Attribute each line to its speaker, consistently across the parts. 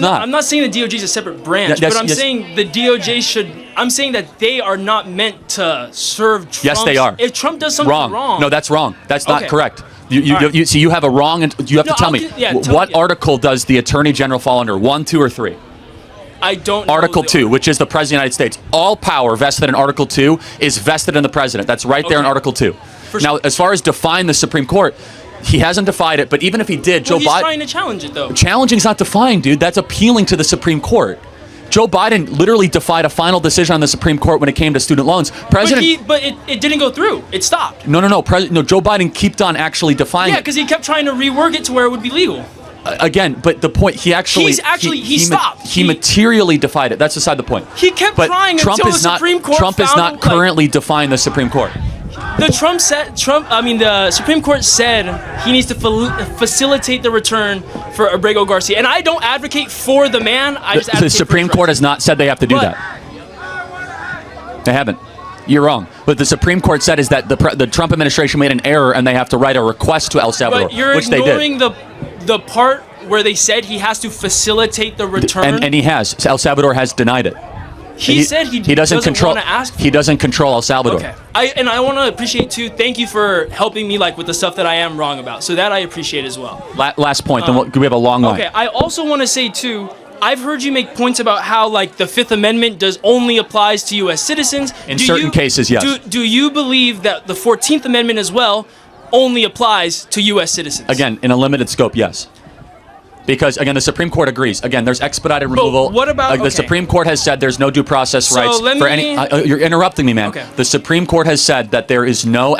Speaker 1: I'm not saying the DOJ is a separate branch, but I'm saying the DOJ should. I'm saying that they are not meant to serve Trump.
Speaker 2: Yes, they are.
Speaker 1: If Trump does something wrong.
Speaker 2: No, that's wrong. That's not correct. You see, you have a wrong, and you have to tell me, what article does the Attorney General fall under? 1, 2, or 3?
Speaker 1: I don't know.
Speaker 2: Article 2, which is the President of the United States. All power vested in Article 2 is vested in the President. That's right there in Article 2. Now, as far as define the Supreme Court, he hasn't defied it, but even if he did, Joe Biden...
Speaker 1: He's trying to challenge it, though.
Speaker 2: Challenging's not defying, dude. That's appealing to the Supreme Court. Joe Biden literally defied a final decision on the Supreme Court when it came to student loans.
Speaker 1: But it didn't go through. It stopped.
Speaker 2: No. Joe Biden kept on actually defying it.
Speaker 1: Yeah, because he kept trying to rework it to where it would be legal.
Speaker 2: Again, but the point, he
Speaker 1: stopped.
Speaker 2: He materially defied it. That's beside the point.
Speaker 1: He kept trying until the Supreme Court
Speaker 2: Trump is not currently defying the Supreme Court.
Speaker 1: The Supreme Court said he needs to facilitate the return for Abrego Garcia. And I don't advocate for the man. I just advocate
Speaker 2: the Supreme Court has not said they have to do that. They haven't. You're wrong. What the Supreme Court said is that the Trump administration made an error and they have to write a request to El Salvador, which they did.
Speaker 1: But you're ignoring the part where they said he has to facilitate the return.
Speaker 2: And he has. El Salvador has denied it.
Speaker 1: He said he doesn't want to ask.
Speaker 2: He doesn't control El Salvador.
Speaker 1: Okay. I want to appreciate too. Thank you for helping me with the stuff that I am wrong about. So that I appreciate as well.
Speaker 2: Last point. Then we have a long line.
Speaker 1: Okay. I also want to say too. I've heard you make points about how the Fifth Amendment only applies to U.S. citizens.
Speaker 2: In certain cases, yes.
Speaker 1: Do you believe that the 14th Amendment as well only applies to U.S. citizens?
Speaker 2: Again, in a limited scope, yes. Because, again, the Supreme Court agrees. Again, there's expedited removal.
Speaker 1: But what about...
Speaker 2: The Supreme Court has said there's no due process rights for any... you're interrupting me, man.
Speaker 1: Okay.
Speaker 2: The Supreme Court has said that there is no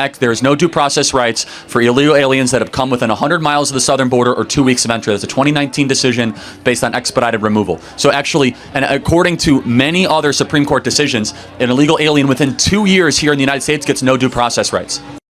Speaker 2: due process rights for illegal aliens that have come within 100 miles of the southern border or 2 weeks of entry. That's a 2019 decision based on expedited removal. So actually, and according to many other Supreme Court decisions, an illegal alien within 2 years here in the United States gets no due process rights.